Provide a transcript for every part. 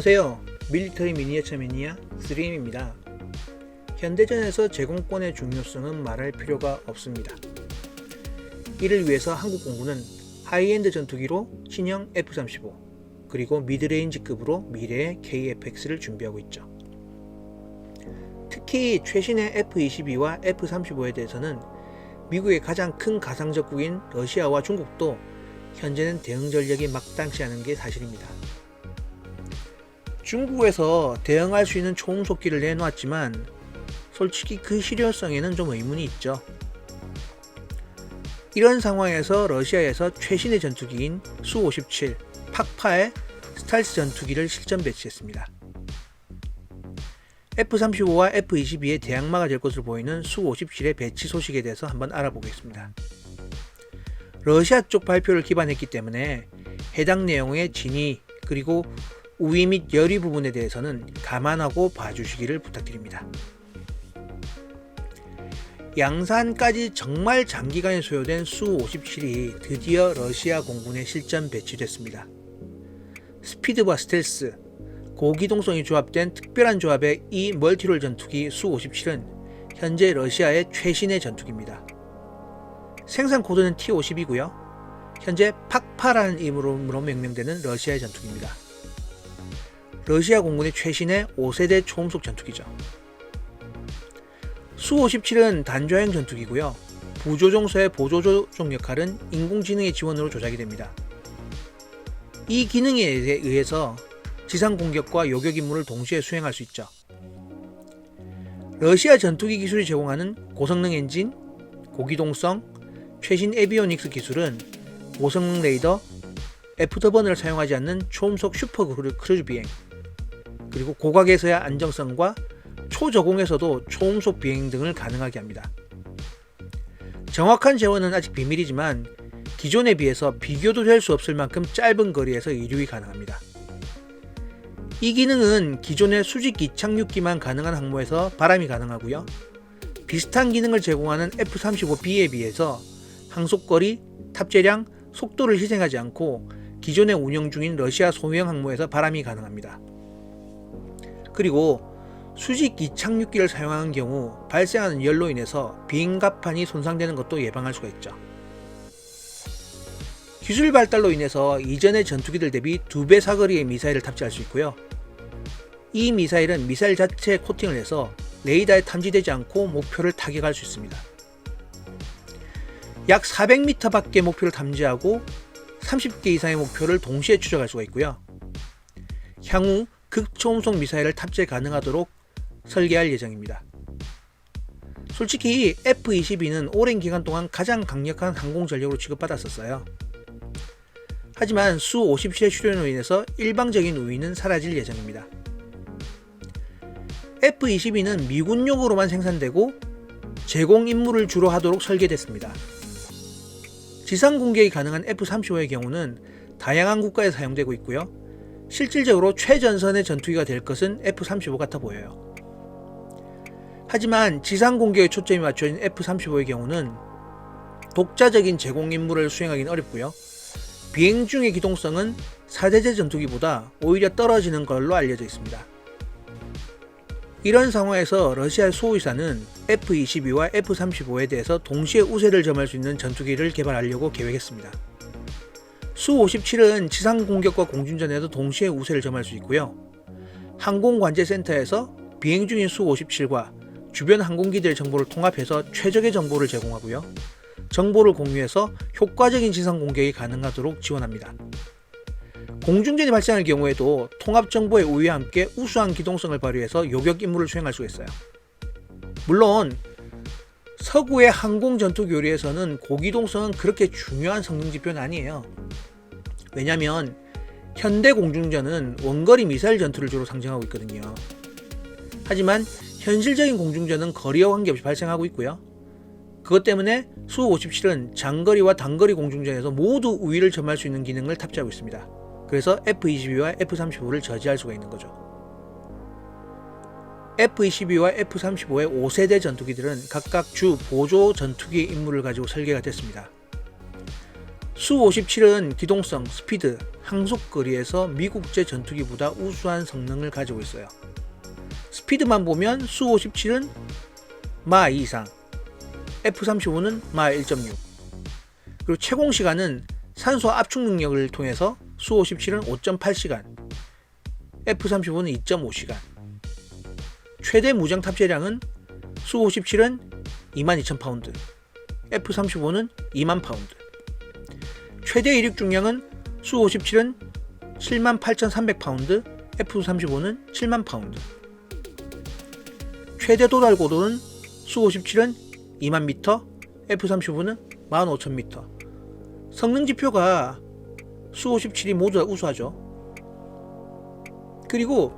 안녕하세요. 밀리터리 미니어처 매니아 3M입니다. 현대전에서 제공권의 중요성은 말할 필요가 없습니다. 이를 위해서 한국 공군은 하이엔드 전투기로 신형 F-35 그리고 미드레인지급으로 미래의 KF-X를 준비하고 있죠. 특히 최신의 F-22와 F-35에 대해서는 미국의 가장 큰 가상적국인 러시아와 중국도 현재는 대응 전력이 막당치 않은 게 사실입니다. 중국에서 대응할 수 있는 초음속기를 내놓았지만 솔직히 그 실효성에는 좀 의문이 있죠. 이런 상황에서 러시아에서 최신의 전투기인 수-57 팍파의 스텔스 전투기를 실전 배치했습니다. F-35와 F-22의 대항마가 될 것으로 보이는 수-57의 배치 소식에 대해서 한번 알아보겠습니다. 러시아 쪽 발표를 기반했기 때문에 해당 내용의 진위 그리고 우위 및 열의 부분에 대해서는 감안하고 봐주시기를 부탁드립니다. 양산까지 정말 장기간에 소요된 수-57이 드디어 러시아 공군에 실전 배치됐습니다. 스피드와 스텔스, 고기동성이 조합된 특별한 조합의 이 멀티롤 전투기 수-57은 현재 러시아의 최신의 전투기입니다. 생산 코드는 T-50이고요. 현재 팍파라는 이름으로 명명되는 러시아의 전투기입니다. 러시아 공군의 최신의 5세대 초음속 전투기죠. 수-57은 단조형 전투기고요. 부조종서의 보조조종 역할은 인공지능의 지원으로 조작이 됩니다. 이 기능에 의해서 지상 공격과 요격 임무를 동시에 수행할 수 있죠. 러시아 전투기 기술이 제공하는 고성능 엔진, 고기동성, 최신 에비오닉스 기술은 고성능 레이더, 애프터버너를 사용하지 않는 초음속 슈퍼 크루즈 비행, 그리고 고각에서의 안정성과 초저공에서도 초음속 비행 등을 가능하게 합니다. 정확한 재원은 아직 비밀이지만 기존에 비해서 비교도 될 수 없을 만큼 짧은 거리에서 이륙이 가능합니다. 이 기능은 기존의 수직 이착륙기만 가능한 항모에서 발암이 가능하고요. 비슷한 기능을 제공하는 F-35B에 비해서 항속거리, 탑재량, 속도를 희생하지 않고 기존에 운영 중인 러시아 소형 항모에서 발암이 가능합니다. 그리고 수직 이착륙기를 사용하는 경우 발생하는 열로 인해서 비행갑판이 손상되는 것도 예방할 수가 있죠. 기술 발달로 인해서 이전의 전투기들 대비 2배 사거리의 미사일을 탑재할 수 있고요. 이 미사일은 미사일 자체에 코팅을 해서 레이더에 탐지되지 않고 목표를 타격할 수 있습니다. 약 400m 밖의 목표를 탐지하고 30개 이상의 목표를 동시에 추적할 수가 있고요. 향후 극초음속 미사일을 탑재 가능하도록 설계할 예정입니다. 솔직히 F-22는 오랜 기간 동안 가장 강력한 항공 전력으로 취급받았었어요. 하지만 수-57의 출현으로 인해서 일방적인 우위는 사라질 예정입니다. F-22는 미군용으로만 생산되고 제공 임무를 주로 하도록 설계됐습니다. 지상 공격이 가능한 F-35의 경우는 다양한 국가에 사용되고 있고요. 실질적으로 최전선의 전투기가 될 것은 F-35 같아 보여요. 하지만 지상 공격에 초점이 맞춰진 F-35의 경우는 독자적인 제공 임무를 수행하기는 어렵고요. 비행 중의 기동성은 4대제 전투기보다 오히려 떨어지는 걸로 알려져 있습니다. 이런 상황에서 러시아 수호위사는 F-22와 F-35에 대해서 동시에 우세를 점할 수 있는 전투기를 개발하려고 계획했습니다. 수-57은 지상 공격과 공중전에도 동시에 우세를 점할 수 있고요. 항공관제센터에서 비행 중인 수-57과 주변 항공기들의 정보를 통합해서 최적의 정보를 제공하고요. 정보를 공유해서 효과적인 지상 공격이 가능하도록 지원합니다. 공중전이 발생할 경우에도 통합 정보의 우위와 함께 우수한 기동성을 발휘해서 요격 임무를 수행할 수가 있어요. 물론 서구의 항공 전투 교류에서는 고기동성은 그렇게 중요한 성능 지표는 아니에요. 왜냐하면 현대 공중전은 원거리 미사일 전투를 주로 상징하고 있거든요. 하지만 현실적인 공중전은 거리와 관계없이 발생하고 있고요. 그것 때문에 수-57은 장거리와 단거리 공중전에서 모두 우위를 점할 수 있는 기능을 탑재하고 있습니다. 그래서 F-22와 F-35를 저지할 수가 있는 거죠. F-22와 F-35의 5세대 전투기들은 각각 주 보조 전투기 임무를 가지고 설계가 됐습니다. 수-57은 기동성, 스피드, 항속거리에서 미국제 전투기보다 우수한 성능을 가지고 있어요. 스피드만 보면 수-57은 마 2 이상, F-35는 마 1.6. 그리고 채공시간은 산소 압축 능력을 통해서 수-57은 5.8시간, F-35는 2.5시간. 최대 무장 탑재량은 수-57은 22,000파운드, F-35는 2만 파운드. 최대 이륙 중량은 수-57은 78,300파운드, F-35는 7만 파운드. 최대 도달 고도는 수-57은 2만 미터, F-35는 15,000미터. 성능 지표가 수-57이 모두 다 우수하죠. 그리고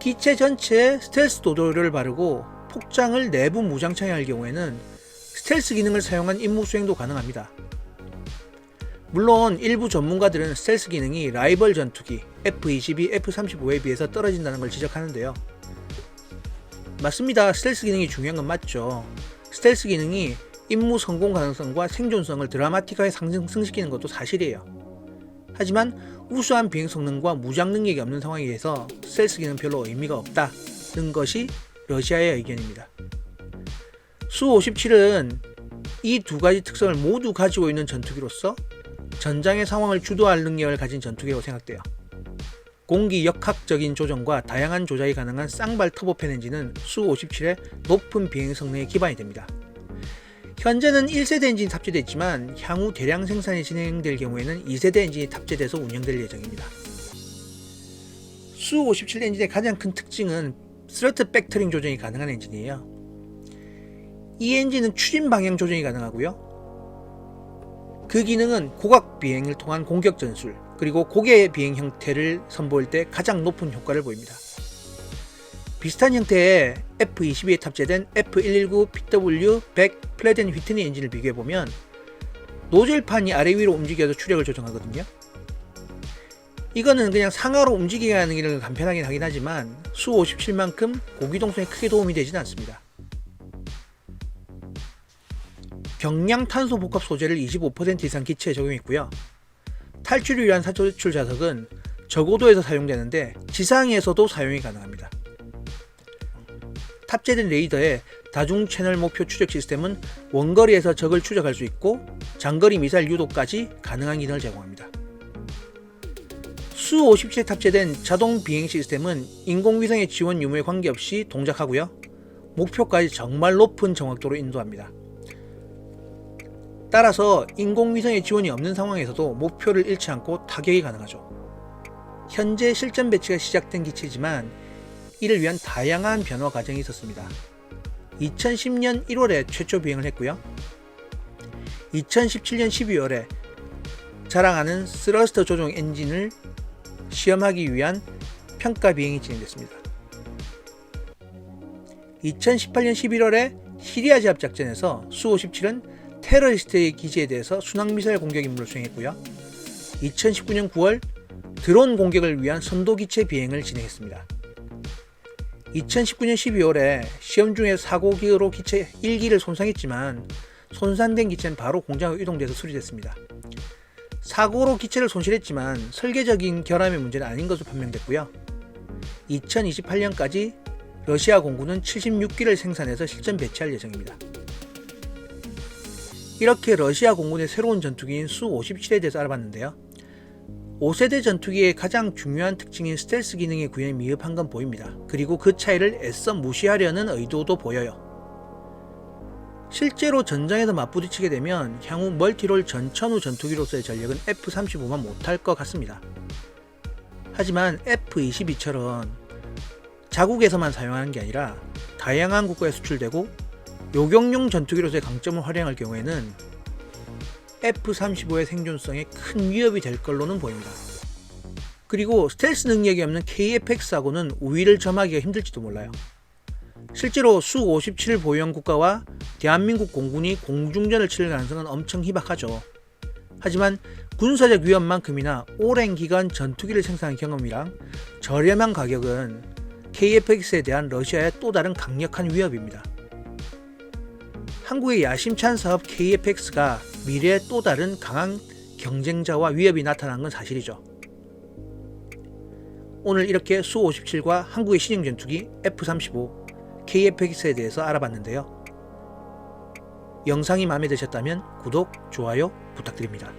기체 전체에 스텔스 도료를 바르고 폭장을 내부 무장창에 할 경우에는 스텔스 기능을 사용한 임무 수행도 가능합니다. 물론 일부 전문가들은 스텔스 기능이 라이벌 전투기 F-22, F-35에 비해서 떨어진다는 걸 지적하는데요. 맞습니다. 스텔스 기능이 중요한 건 맞죠. 스텔스 기능이 임무 성공 가능성과 생존성을 드라마틱하게 상승시키는 것도 사실이에요. 하지만 우수한 비행 성능과 무장 능력이 없는 상황에서 스텔스 기능은 별로 의미가 없다는 것이 러시아의 의견입니다. 수-57은 이 두 가지 특성을 모두 가지고 있는 전투기로서 전장의 상황을 주도할 능력을 가진 전투기라고 생각돼요. 공기 역학적인 조정과 다양한 조작이 가능한 쌍발 터보팬 엔진은 수-57의 높은 비행 성능의 기반이 됩니다. 현재는 1세대 엔진이 탑재되어 있지만 향후 대량 생산이 진행될 경우에는 2세대 엔진이 탑재돼서 운영될 예정입니다. 수-57 엔진의 가장 큰 특징은 스러트 백터링 조정이 가능한 엔진이에요. 이 엔진은 추진 방향 조정이 가능하고요. 그 기능은 고각 비행을 통한 공격 전술, 그리고 고개 비행 형태를 선보일 때 가장 높은 효과를 보입니다. 비슷한 형태의 F-22에 탑재된 F-119PW-100 플랫 앤 휘트니 엔진을 비교해보면 노즐판이 아래 위로 움직여서 추력을 조정하거든요. 이거는 그냥 상하로 움직이게 하는 게 간편하긴 하긴 하지만 수-57만큼 고기동성에 크게 도움이 되지는 않습니다. 경량 탄소 복합 소재를 25% 이상 기체에 적용했고요. 탈출을 위한 탈출 자석은 저고도에서 사용되는데 지상에서도 사용이 가능합니다. 탑재된 레이더의 다중 채널 목표 추적 시스템은 원거리에서 적을 추적할 수 있고 장거리 미사일 유도까지 가능한 기능을 제공합니다. 수-57에 탑재된 자동 비행 시스템은 인공위성의 지원 유무에 관계없이 동작하고요. 목표까지 정말 높은 정확도로 인도합니다. 따라서 인공위성의 지원이 없는 상황에서도 목표를 잃지 않고 타격이 가능하죠. 현재 실전 배치가 시작된 기체지만 이를 위한 다양한 변화 과정이 있었습니다. 2010년 1월에 최초 비행을 했고요. 2017년 12월에 자랑하는 스러스터 조종 엔진을 시험하기 위한 평가 비행이 진행됐습니다. 2018년 11월에 시리아 제압 작전에서 수-57은 테러리스트의 기지에 대해서 순항미사일 공격 임무를 수행했고요. 2019년 9월 드론 공격을 위한 선도기체 비행을 진행했습니다. 2019년 12월에 시험 중에 사고기로 기체 1기를 손상했지만 손상된 기체는 바로 공장으로 이동돼서 수리됐습니다. 사고로 기체를 손실했지만 설계적인 결함의 문제는 아닌 것으로 판명됐고요. 2028년까지 러시아 공군은 76기를 생산해서 실전 배치할 예정입니다. 이렇게 러시아 공군의 새로운 전투기인 수-57에 대해서 알아봤는데요. 5세대 전투기의 가장 중요한 특징인 스텔스 기능의 구현이 미흡한 건 보입니다. 그리고 그 차이를 애써 무시하려는 의도도 보여요. 실제로 전장에서 맞부딪히게 되면 향후 멀티롤 전천후 전투기로서의 전력은 F-35만 못할 것 같습니다. 하지만 F-22처럼 자국에서만 사용하는 게 아니라 다양한 국가에 수출되고 요격용 전투기로서의 강점을 활용할 경우에는 F-35의 생존성에 큰 위협이 될 걸로는 보입니다. 그리고 스텔스 능력이 없는 KF-X하고는 우위를 점하기가 힘들지도 몰라요. 실제로 수-57을 보유한 국가와 대한민국 공군이 공중전을 치를 가능성은 엄청 희박하죠. 하지만 군사적 위험만큼이나 오랜 기간 전투기를 생산한 경험이랑 저렴한 가격은 KF-X에 대한 러시아의 또 다른 강력한 위협입니다. 한국의 야심찬 사업 KF-X가 미래의 또 다른 강한 경쟁자와 위협이 나타난 건 사실이죠. 오늘 이렇게 수-57과 한국의 신형 전투기 F-35, KF-X에 대해서 알아봤는데요. 영상이 마음에 드셨다면 구독, 좋아요 부탁드립니다.